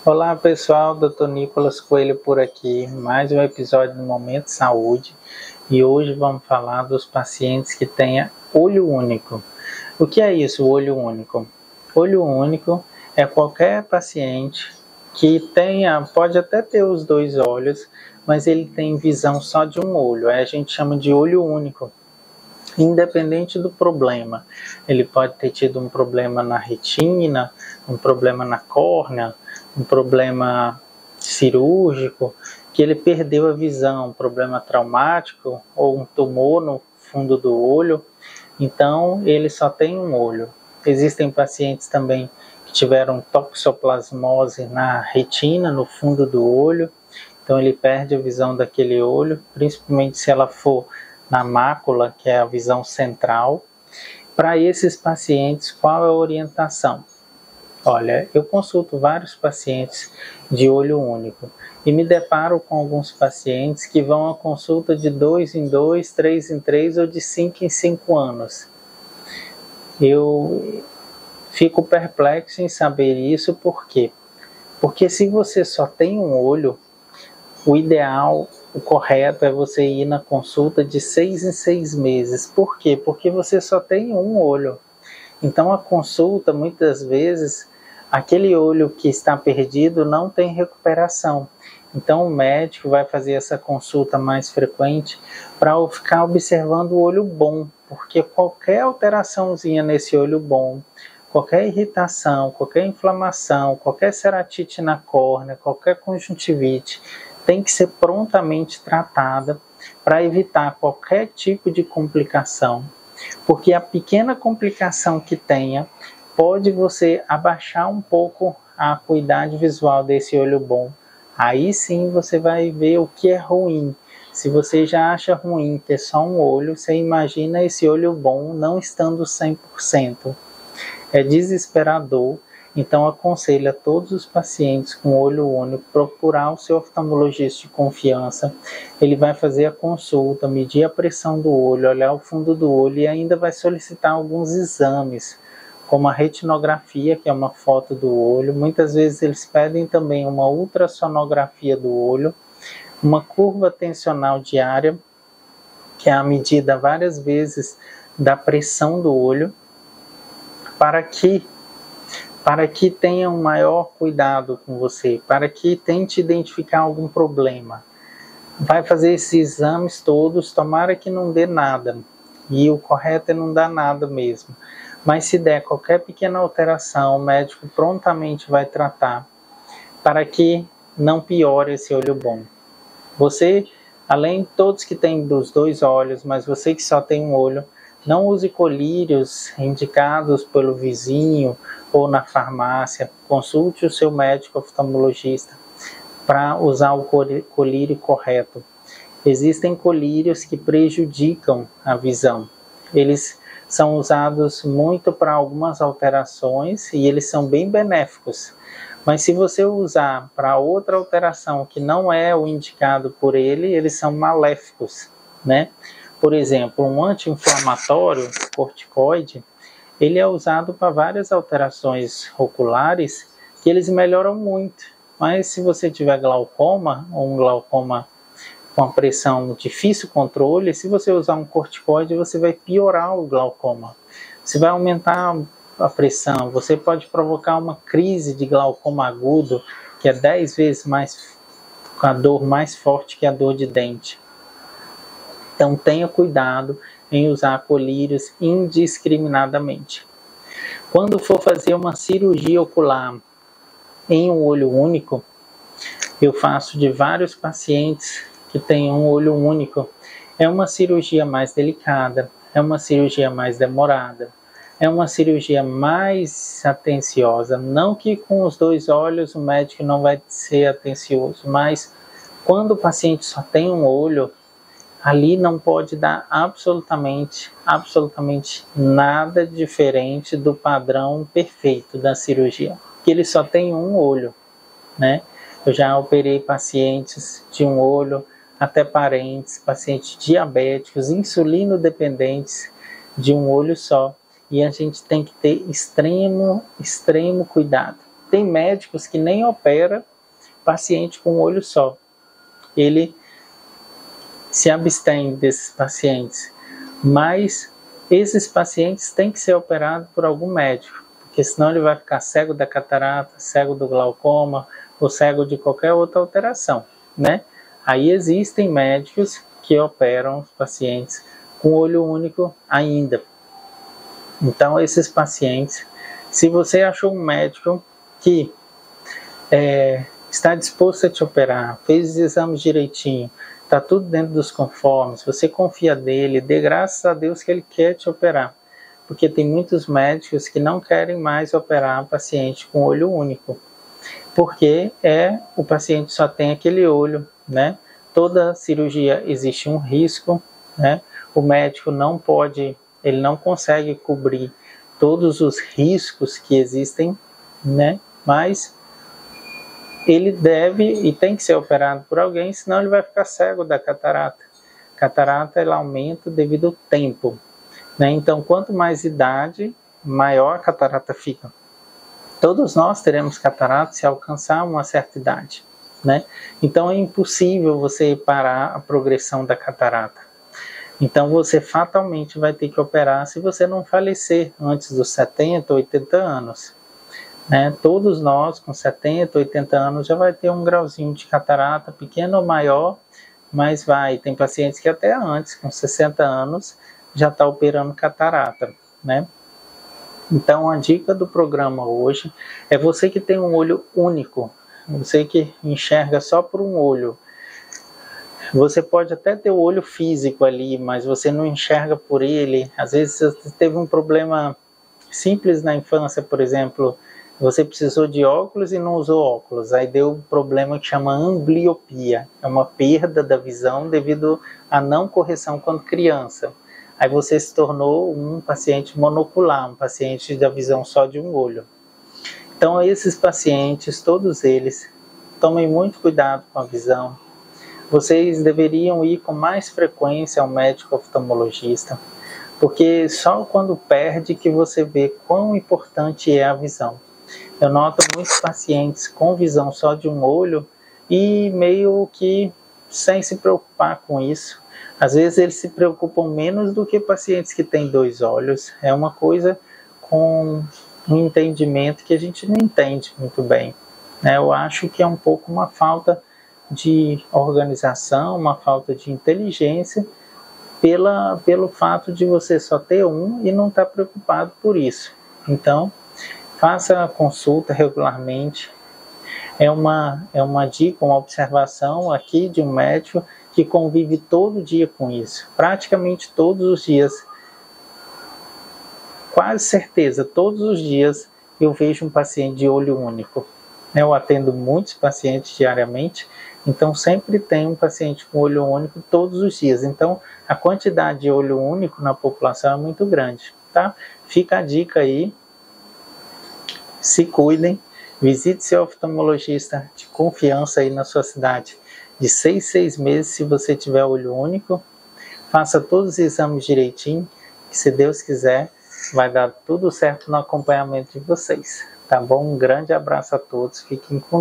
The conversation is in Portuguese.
Olá pessoal, Dr. Nicolas Coelho por aqui, mais um episódio do Momento Saúde e hoje vamos falar dos pacientes que têm olho único. O que é isso, olho único? Olho único é qualquer paciente que pode até ter os dois olhos, mas ele tem visão só de um olho, a gente chama de olho único. Independente do problema, ele pode ter tido um problema na retina, um problema na córnea, um problema cirúrgico, que ele perdeu a visão, um problema traumático ou um tumor no fundo do olho, então ele só tem um olho. Existem pacientes também que tiveram toxoplasmose na retina, no fundo do olho, então ele perde a visão daquele olho, principalmente se ela for na mácula, que é a visão central. Para esses pacientes, qual é a orientação? Olha, eu consulto vários pacientes de olho único e me deparo com alguns pacientes que vão à consulta de 2 em 2, 3 em 3 ou de 5 em 5 anos. Eu fico perplexo em saber isso, por quê? Porque se você só tem um olho, o ideal, o correto é você ir na consulta de 6 em 6 meses. Por quê? Porque você só tem um olho. Então a consulta, muitas vezes, aquele olho que está perdido não tem recuperação. Então o médico vai fazer essa consulta mais frequente para ficar observando o olho bom, porque qualquer alteraçãozinha nesse olho bom, qualquer irritação, qualquer inflamação, qualquer ceratite na córnea, qualquer conjuntivite, tem que ser prontamente tratada para evitar qualquer tipo de complicação, porque a pequena complicação que tenha pode você abaixar um pouco a acuidade visual desse olho bom. Aí sim você vai ver o que é ruim. Se você já acha ruim ter só um olho, você imagina esse olho bom não estando 100%. É desesperador. Então, aconselho a todos os pacientes com olho único procurar o seu oftalmologista de confiança. Ele vai fazer a consulta, medir a pressão do olho, olhar o fundo do olho e ainda vai solicitar alguns exames, como a retinografia, que é uma foto do olho. Muitas vezes eles pedem também uma ultrassonografia do olho, uma curva tensional diária, que é a medida várias vezes da pressão do olho, para que tenha um maior cuidado com você, para que tente identificar algum problema. Vai fazer esses exames todos, tomara que não dê nada, e o correto é não dar nada mesmo. Mas se der qualquer pequena alteração, o médico prontamente vai tratar, para que não piore esse olho bom. Você, além de todos que têm dos dois olhos, mas você que só tem um olho, não use colírios indicados pelo vizinho ou na farmácia. Consulte o seu médico oftalmologista para usar o colírio correto. Existem colírios que prejudicam a visão. Eles são usados muito para algumas alterações e eles são bem benéficos. Mas se você usar para outra alteração que não é o indicado por ele, eles são maléficos, né? Por exemplo, um anti-inflamatório, corticoide, ele é usado para várias alterações oculares que eles melhoram muito. Mas se você tiver glaucoma, ou um glaucoma com a pressão difícil controle, se você usar um corticoide, você vai piorar o glaucoma. Você vai aumentar a pressão, você pode provocar uma crise de glaucoma agudo, que é 10 vezes mais, com a dor mais forte que a dor de dente. Então tenha cuidado em usar colírios indiscriminadamente. Quando for fazer uma cirurgia ocular em um olho único, eu faço de vários pacientes que têm um olho único. É uma cirurgia mais delicada, é uma cirurgia mais demorada, é uma cirurgia mais atenciosa. Não que com os dois olhos o médico não vai ser atencioso, mas quando o paciente só tem um olho, ali não pode dar absolutamente nada diferente do padrão perfeito da cirurgia, porque ele só tem um olho, né? Eu já operei pacientes de um olho, até parentes, pacientes diabéticos, insulino dependentes de um olho só, e a gente tem que ter extremo cuidado. tem médicos que nem operam paciente com um olho só. Ele se abstém desses pacientes, mas esses pacientes têm que ser operados por algum médico, porque senão ele vai ficar cego da catarata, cego do glaucoma ou cego de qualquer outra alteração, né? Aí existem médicos que operam os pacientes com olho único ainda. Então esses pacientes, se você achou um médico que está disposto a te operar, fez os exames direitinho, está tudo dentro dos conformes, você confia nele, dê graças a Deus que ele quer te operar. Porque tem muitos médicos que não querem mais operar paciente com olho único. Porque o paciente só tem aquele olho, né? Toda cirurgia existe um risco, né? O médico não pode, ele não consegue cobrir todos os riscos que existem, né? Mas ele deve e tem que ser operado por alguém, senão ele vai ficar cego da catarata. Catarata ela aumenta devido ao tempo, né? Então, quanto mais idade, maior a catarata fica. Todos nós teremos catarata se alcançar uma certa idade, né? Então, é impossível você parar a progressão da catarata. Então, você fatalmente vai ter que operar se você não falecer antes dos 70, 80 anos. Né? Todos nós com 70, 80 anos já vai ter um grauzinho de catarata, pequeno ou maior, mas tem pacientes que até antes, com 60 anos, já está operando catarata, né? Então a dica do programa hoje é você que tem um olho único, você que enxerga só por um olho. Você pode até ter o olho físico ali, mas você não enxerga por ele. Às vezes você teve um problema simples na infância, por exemplo, você precisou de óculos e não usou óculos. Aí deu um problema que chama ambliopia. É uma perda da visão devido à não correção quando criança. Aí você se tornou um paciente monocular, um paciente da visão só de um olho. Então esses pacientes, todos eles, tomem muito cuidado com a visão. Vocês deveriam ir com mais frequência ao médico oftalmologista, porque só quando perde que você vê quão importante é a visão. Eu noto muitos pacientes com visão só de um olho e meio que sem se preocupar com isso. Às vezes eles se preocupam menos do que pacientes que têm 2 olhos. É uma coisa com um entendimento que a gente não entende muito bem, né? Eu acho que é um pouco uma falta de organização, uma falta de inteligência pelo fato de você só ter um e não estar preocupado por isso. Então, faça a consulta regularmente. É uma dica, uma observação aqui de um médico que convive todo dia com isso. Praticamente todos os dias, quase certeza, todos os dias eu vejo um paciente de olho único. Eu atendo muitos pacientes diariamente, então sempre tem um paciente com olho único todos os dias. Então a quantidade de olho único na população é muito grande, tá? Fica a dica aí. Se cuidem, visite seu oftalmologista de confiança aí na sua cidade de 6 meses se você tiver olho único. Faça todos os exames direitinho, que se Deus quiser vai dar tudo certo no acompanhamento de vocês, tá bom? Um grande abraço a todos, fiquem com Deus.